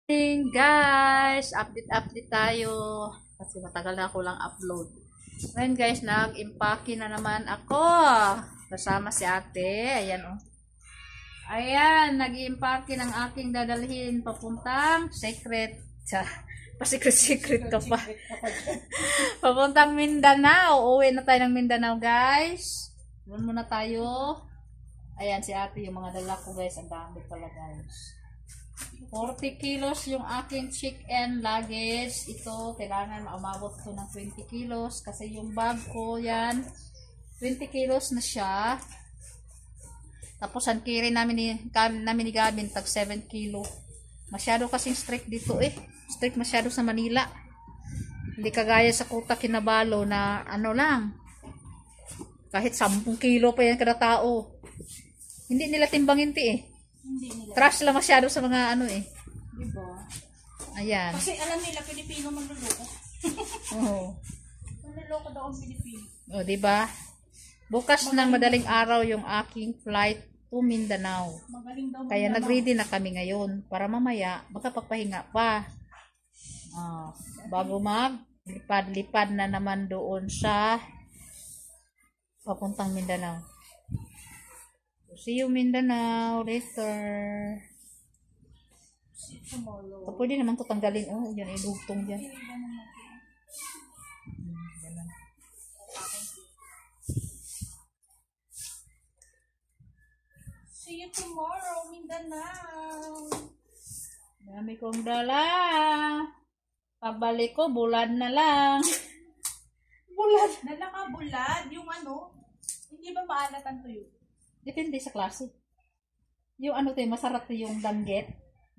Morning guys, update tayo kasi matagal na ako lang upload. Ngayon guys, nag-impake na naman ako kasama si ate. Ayan oh. Ayan, nag-impake ng aking dadalhin papuntang secret. Pa-secret ka pa. Papuntang Mindanao. Uwi na tayo ng Mindanao guys. Doon muna tayo. Ayan si ate, yung mga dala ko guys. Ang dami pala guys. 40 kilos yung aking chicken luggage. Ito, kailangan maumabot ko ng 20 kilos. Kasi yung bag ko, yan, 20 kilos na siya. Tapos, ang carry namin ni Gavin, tag 7 kilo. Masyado kasing strict dito eh. Strict masyado sa Manila. Hindi kagaya sa Kuta Kinabalu na ano lang. Kahit 10 kilo pa yan kada tao. Hindi nila timbangin eh. Trash lang masyado sa mga ano eh. Diba? Ayan. Kasi alam nila, Pilipino manluloko. Oo. Manluloko daw ang Pilipino. O, diba? Bukas ng madaling araw yung aking flight to Mindanao. Magaling daw. Kaya nag-ready na kami ngayon para mamaya makapagpahinga pa. Bago maglipad-lipad na naman doon sa papuntang Mindanao. See you Mindanao later. So, pwede naman ito tanggalin. Oh, yan, idugtong dyan. See you tomorrow, Mindanao. Dami kong dala. Pagbalik ko, bulad na lang. Bulad. Dala ka bulad, yung ano, hindi ba maalat ang tuyo? Depende sa klase. Yung ano tayo, masarap yung danggit.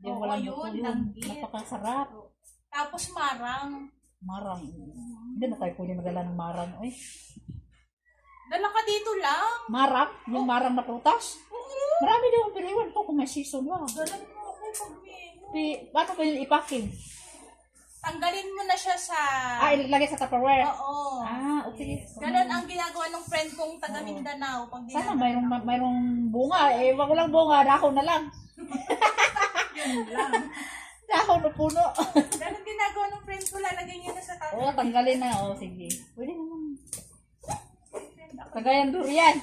Yung walang buto yun. Napakasarap. Tapos marang. Marang. Hindi na tayo pwede magdala ng marang. Oy. Dala ka dito lang. Marang? Yung marang na prutas? Marami daw ang piliwan ko kung may season. Wow. Dalan mo ako pag may... Paano ko yung ipacking? Tanggalin mo na siya sa... ilagay sa Tupperware? Oo. Okay. Ganun ang ginagawa ng friend kong taga Mindanao. Pag sana mayroong bunga. Eh, wag lang bunga. Dahon na lang. Yun lang. Dahon na puno. Ganun ginagawa ng friend ko. Lalagay niya na sa tabi. Oo, tanggalin na. Oo, sige. Pwede naman. Kagayang durian.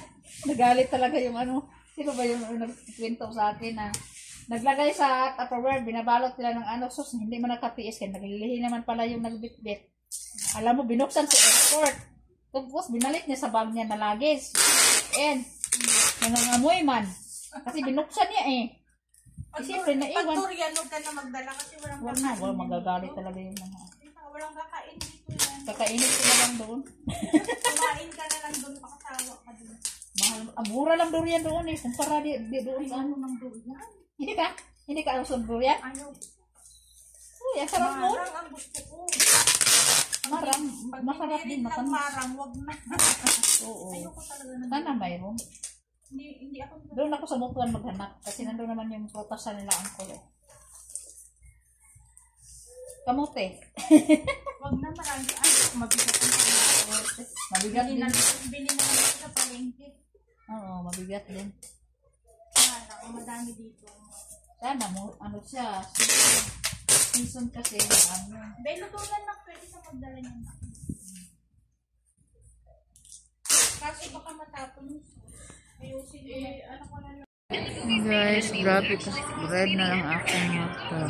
Nagalit talaga yung ano. Sino ba yung nagkwento sa akin na naglagay sa Tupperware, binabalot nila ng ano, sus, hindi man nagka-PS, kaya naglilihi naman pala yung nagbitbit. Alam mo, binuksan sa airport. Tapos, binalik niya sa bag niya na luggage. And, nangangamoy man. Kasi binuksan niya eh. Siyempre, naiwan. Pag durian, huwag ka na magdala kasi walang kakain. Walang magagalit talaga yung mga. Walang kakain dito yan. Kakainit ko na lang doon. Kumain ka na lang doon, pakasawa ka doon. Mahal, mura lang durian doon eh. Kumpara di doon. Ano ng durian? Hindi ka? Hindi ka usap durian? Ano? Uy, ang sarap mo. Marang ang gusto ko. Marang, masarap din. Marang, wag na. Oo. Ayoko talaga na. Sana mayroon. Hindi ako. Doon ako sa Butuan maghanap. Kasi nandun naman yung protasa nila ang kulo. Kamote. Wag na, marami. Ay, mabigat ang kamote. Mabigat din. Bili na lang sa palengke. Oo, mabigat din. Madami dito. Sana mo, ano siya, season kasi, ano. Belutulan na, pwede sa magdala niya na. Kasi baka matapon. Ayusin ano ko na lang. Guys, grabe ka. Red na lang aking mata.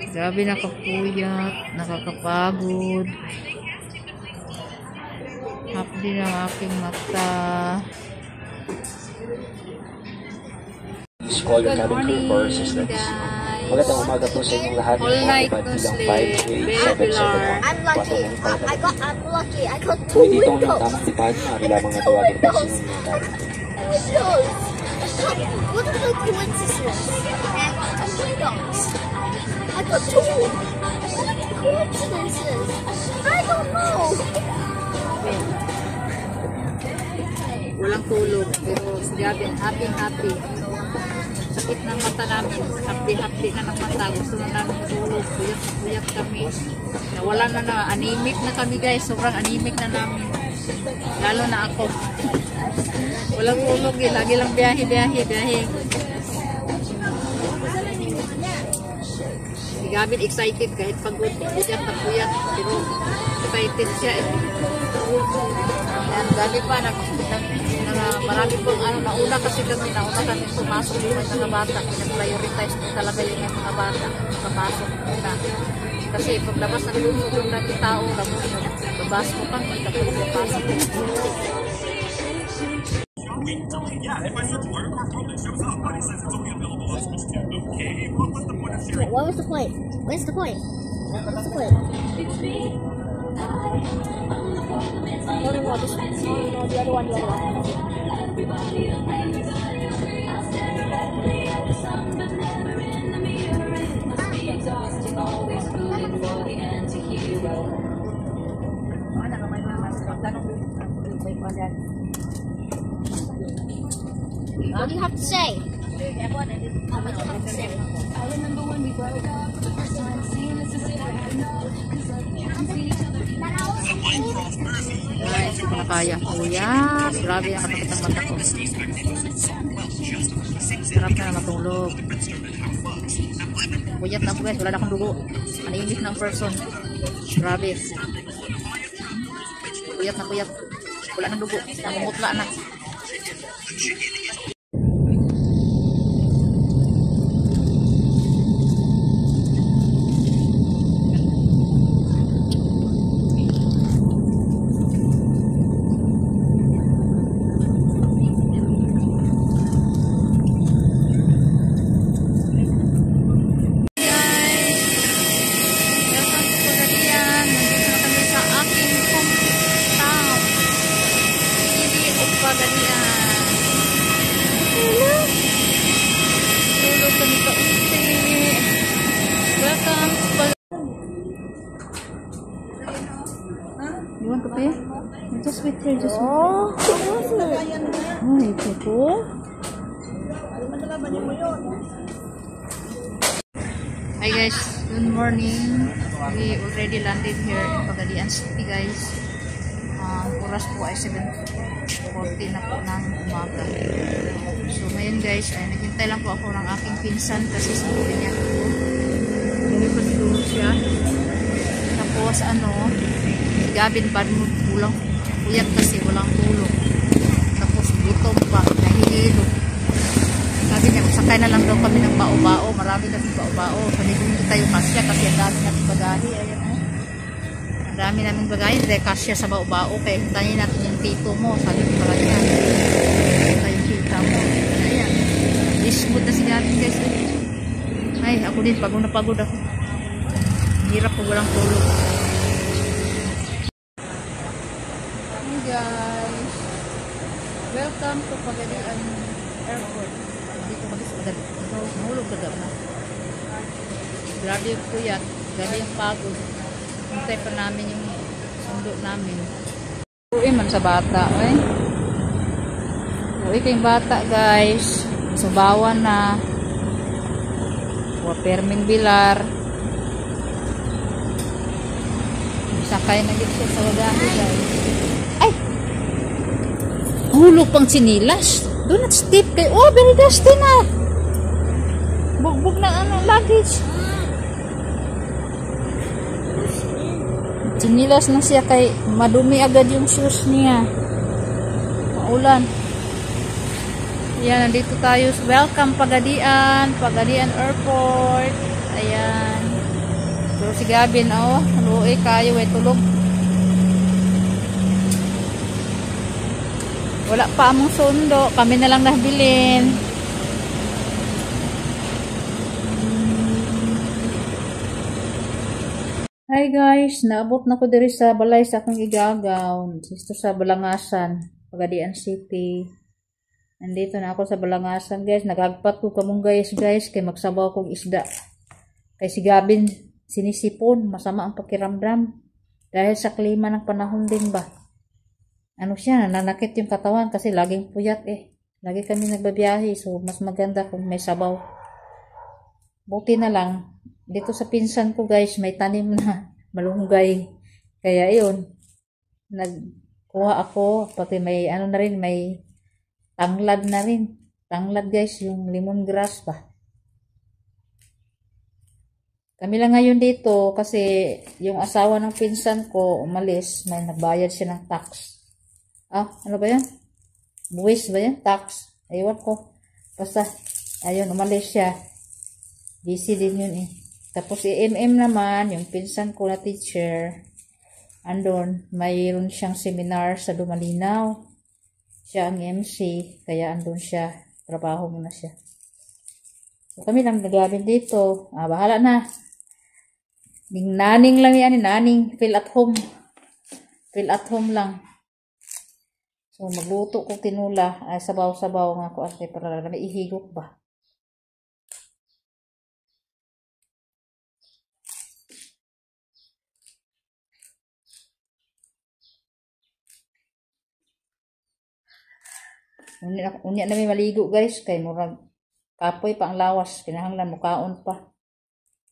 Grabe nakapuyat, nakakapagod. Hapdi ng aking mata. Call your cabin crew for assistance. Magandang umaga po sa inyong lahat. All night to sleep. I'm lucky. I got two Dito ang windows. tamang lipad. Maaari lamang na tawagin po sa inyong mga cabin. Windows. What are the coincidences? And windows. I got two. What are the coincidences? I don't know. Walang tulog, pero grabe, happy. Sakit ng mata namin, happy na ng mata, gusto na namin tulog, puyat kami, nawala na anemic na kami guys, sobrang anemic na namin. Lalo na ako. Walang ulog eh. Lagi lang biyahe. Si Gavin excited kahit pagod. Puyat na puyat. Pero excited siya eh. Yan, dami pa. Marami pong nauna kasi kami pumasok yung mga bata. Pinaprioritize ko talaga yung mga bata. Papasok muna. Kasi paglabas ng lumo yung natin tao, babas mo pa, papasok. Wait, what was the point? Where's the point? What's the point? No, this one. No, the other one, What do you have to say? What do you have to say? Guys, kung nakaya kuya, grabe ang katakot ng mata ko. Sarap na matulog. Puyat na ako guys, wala na akong dugo. Maningit ng person. Grabe. Puyat na puyat. Wala ng dugo. Namumutla na. You want kape? Just wait here, just wait. Oh, ito po. Hi guys, good morning. We already landed here in Pagadian City guys. Oras po ay 7:40 na po ng umaga. So ngayon guys, ay naghintay lang po ako ng aking pinsan kasi sabi niya ako. Hindi pa siguro siya. Tapos Gavin pa mo kulang puyat kasi walang tulog. Tapos gutom pa, nahihilo. Sabi niya, magsakay na lang daw kami ng bao-bao. Marami na ng bao-bao. Panigong tayo kasya kasi ang dami natin bagahe. Ayan ang dami namin bagahe. Dahil kasya sa bao-bao. Kaya hintayin natin yung tito mo. Sabi ko pala niya. Hintayin yung tita mo. Ayan. Dismood na si Gavin guys. Ay, ako din. Pagod na pagod ako. Hirap po walang tulog. Guys, welcome to Pagadian Airport. Dito kami sa Pagadian. Mahulog ka na. Grabe yung puyat, grabe yung pagod. Hintay pa namin yung sundo namin. Uwi man sa bata, eh. Uwi kayong bata, guys. Subawan na. Perming Bilar. Sakay na dito sa wagahe, guys. Ay! Hulog pang sinilas. Do not step kay. Oh, very dusty na. Bugbog na luggage. Sinilas na siya kay madumi agad yung shoes niya. Maulan. Ayan, nandito tayo. Welcome Pagadian Airport. Ayan. So si Gavin, luoy kayo, tulog. Wala pa among sundo, kami na lang nahbilin. Hi guys, naabot na ko diri sa balay sa akong igagaw. Dito sa Balangasan, Pagadian City. Nandito na ako sa Balangasan guys, nagagpat ko kamong guys kay magsabaw kong isda. Kay si Gavin sinisipon, masama ang pakiramdam dahil sa klima ng panahon din ba. Siya, nananakit yung katawan kasi laging puyat eh. Lagi kami nagbabiyahe, so mas maganda kung may sabaw. Buti na lang, dito sa pinsan ko guys, may tanim na malunggay. Kaya yun, kuha ako. Pati may ano na rin, may tanglad na rin. Tanglad guys, yung lemongrass pa. Kami lang ngayon dito kasi yung asawa ng pinsan ko umalis, may nagbayad siya ng tax. Ano ba yan? Buwis ba yan? Tax. Aywan ko. Basta, ayun, umalis siya. Busy din yun eh. Tapos MM naman, yung pinsan ko na teacher, andun, mayroon siyang seminar sa Dumalinaw. Siya ang MC, kaya andun siya. Trabaho muna siya. So, kami lang nagabin dito. Bahala na. Naning lang yan, naning. Feel at home. Feel at home lang. So, magluto ko tinula. Sabaw-sabaw nga ko ate para may ihigop ba. Unya na may maligo guys. Kay murag kapoy pa ang lawas. Kinahanglan mukaon pa.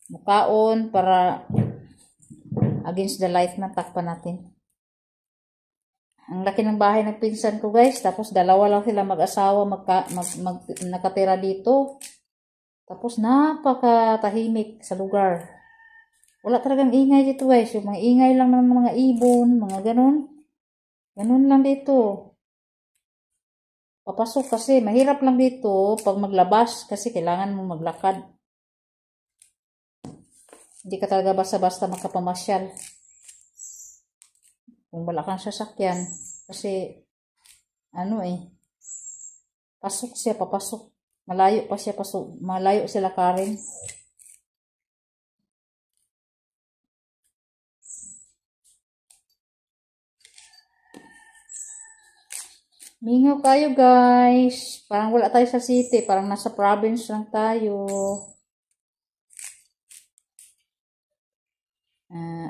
Mukaon para against the light na takpan natin. Ang laki ng bahay ng pinsan ko guys. Tapos dalawa lang sila mag-asawa nakatira dito. Tapos napakatahimik sa lugar. Wala talagang ingay dito guys. Yung mga ingay lang ng mga ibon, mga ganun. Ganun lang dito. Papasok kasi mahirap lang dito pag maglabas kasi kailangan mo maglakad. Hindi ka talaga basta-basta makapamasyal. Kung wala kang sasakyan. Kasi, pasok siya, papasok. Malayo pa siya, pasok. Malayo sila Karen. Mingaw kayo guys. Parang wala tayo sa city. Parang nasa province lang tayo.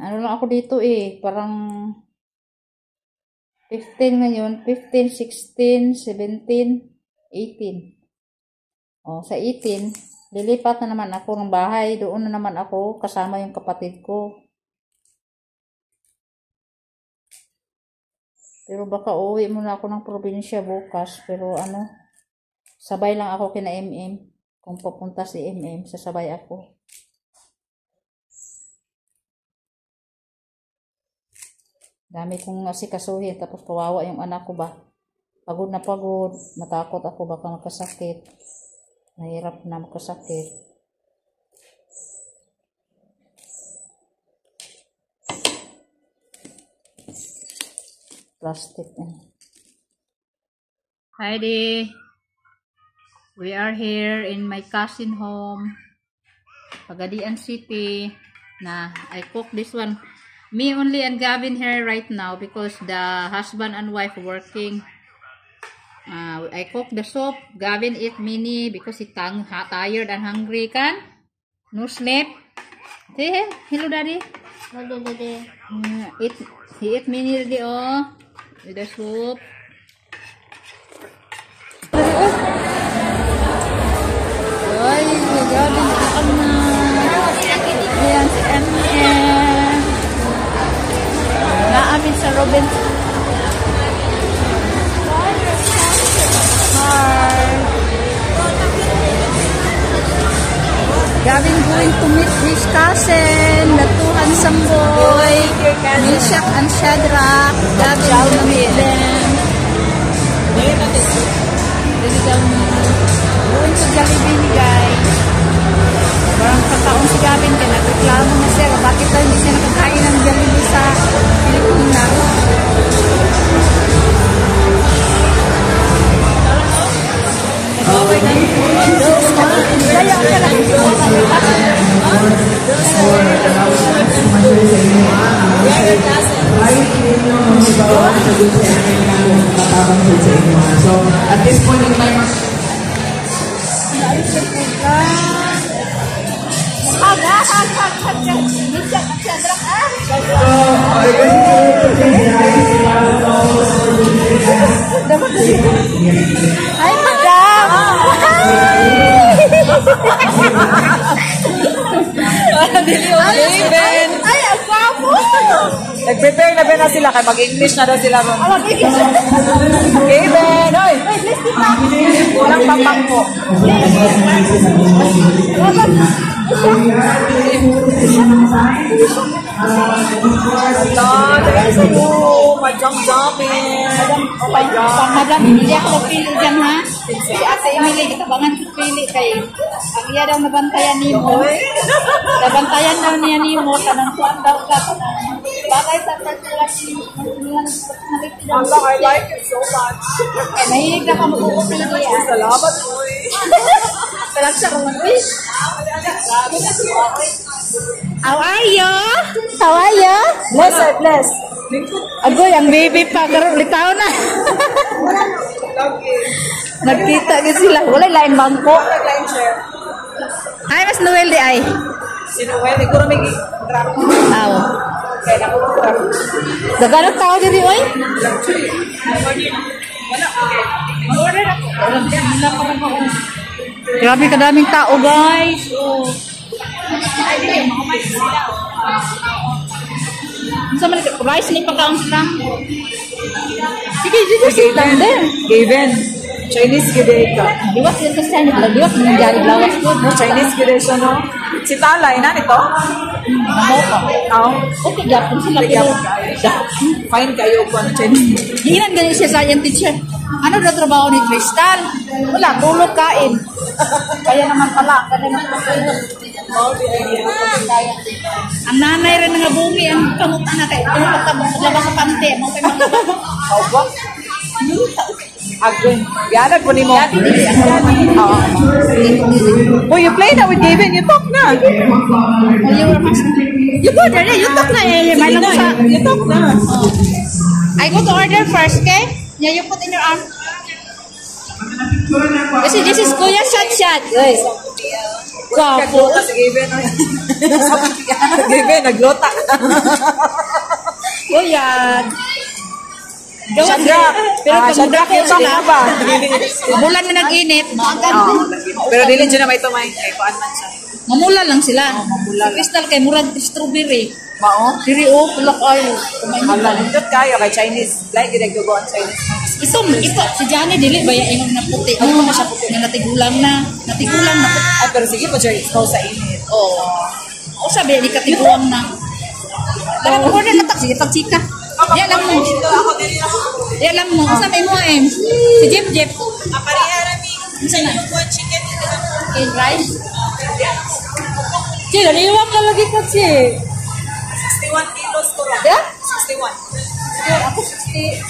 Ano lang ako dito parang 15 ngayon, 15, 16, 17, 18. Sa 18, lilipat na naman ako ng bahay. Doon na naman ako kasama yung kapatid ko. Pero baka uwi muna ako ng probinsya bukas. Pero sabay lang ako kina MM. Kung papunta si MM, sasabay ako. Dami kong asikasuhin, tapos kawawa yung anak ko ba. Pagod na pagod, matakot ako baka magkasakit. Nahirap na magkasakit. Plastic. Heidi, we are here in my cousin home, Pagadian City. I cook this one. Me only and Gavin here right now because the husband and wife working. I cook the soup. Gavin eat mini because he tired and hungry kan? No sleep. Say hello daddy. Hello daddy. He eat mini already with the soup. Ay, Gavin makan na. Ayan si MM. Naamin sa Robin. Hi. Gavin going to meet his cousin, the two handsome boy, Meshach and Shadrach. Gavin will meet them. Going to Jollibee guys. Parang kataon si Gavin kaya nagreklamo na siya. Bakit daw hindi siya nakakain ng Jollibee sa Pilipinas? So at this point in time, Ay, madam! Parang dili okay, Ben. Ay, ang gwapo! Prepare na ba na sila kay mag-English na daw sila ron. Gaben, oy. Walang pamangko. Oh my God. Madam, hindi ako nagpili dyan, ha? Si Ate Emily, kitabangan ko pili kay ang iya daw nabantayan ni mo. Nabantayan daw niya ni mo, kanang kuwan daw ka. Bagay sa personality. I like it so much. Eh, nahilig na ka mag-upili. Salamat po. Talagang siya kumanti. How are you? How are you? Bless her, bless. Agoy, ang baby pa. Karoon, litaw na. Nagkita ka sila. Wala lain bangko. Line share. Ay, mas Noel di ay. Si Noel, ikaw na may drop. Aw. Kaya na ko drop. Daganong tao diri oy. Grabe kadaming tao, guys. Oh. Unsa man rice ni pagkaon sila? Sige, sige, lang din. Gaben. Chinese gede ka. Diwat yun kasi ano, diwat yung jari lawas ko. Chinese gede siya, no? Si Talay, na nito? Namaw pa. Oo. Okay, gapon sila pero. Fine kayo po ang Chinese. Hinan ganyan siya science teacher. Ano na trabaho ni Crystal? Wala, tulog kain. Kaya naman pala, kaya naman pala. Ang nanay rin nga bumi, ang kamuta na kayo. Tulog ka mo, labas sa pante. Mo kay mga Opo. Agwen. Yana po ni mo. Oo. Oh, you play na with Gaben. You talk na. You go there, you talk na eh. May lang sa... You talk na. I go to order first, okay? Yeah, you put in your arm. Kasi this is Kuya Shot. Guys. Gwapo. Naglota si Gaben. Gaben, naglota. Kuya. Shadrach. Pero Shadrach, you talk na ba? Mamulan na nag-init. Pero dilin siya na may tumay. Kay Paan man siya. Mamulan lang sila. Si Crystal kay murag strawberry. Mao? Diri o, tulak ayo. Malindot kayo kay Chinese. Like, ginagawa ang Chinese. Ito, si Johnny dili ba yung inom na puti? Ano mo siya puti na natigulang na. Natigulang na puti. Ay, pero sige po siya ikaw sa init. Oo. O sabi, di katigulang na. Tara, order na tak. Sige, tak-chika. Yan lang mo. Yan lang mo. Sabi mo eh. Si Jeep. Isa na. In rice. Che, naliwag na lagi ko, Che. 61 kilos ko lang. Yeah? 61. Ako 60.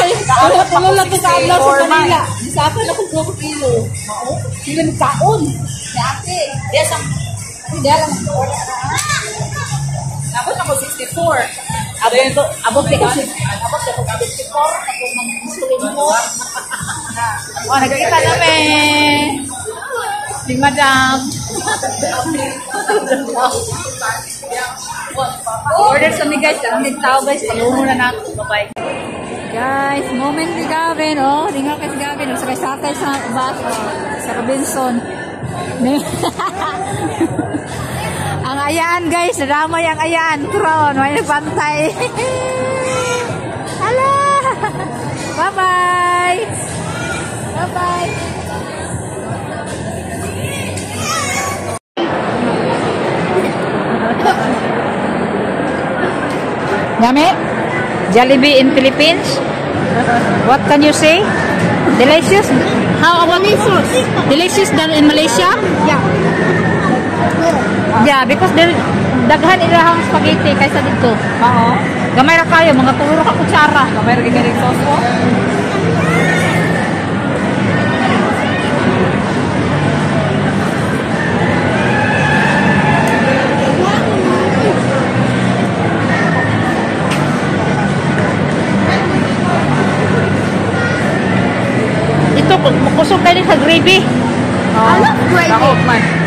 Kaya tulo lang ito sa adlaw sa Manila. Sa akin ako 2 kilo. Sila ni kaon. Si ate. Diya lang. Abot ako 64. Abot ko 54. Ako mang insulin mo. Nagkita namin. Si Madam. Order sa mi guys. Ang tao guys. Palungo na natin. Bye-bye. Guys, moment ni Gavin. Oh, ringal kay si Gavin. Sakay-sakay sa bus. Sa Robinson. Ang ayaan guys. Nadamay ang ayaan. Crown. May nagpantay. Hala! Bye-bye! Bye-bye! Yummy? Jollibee in Philippines? What can you say? Delicious? How about delicious than in Malaysia? Yeah. Yeah, because daghan ilahang spaghetti kaysa dito. Oo. Gamay ra kayo, mga tulo ka kutsara. Kamay rin ka rin sauce mo. Ito, kusog kayo sa gravy. I love gravy.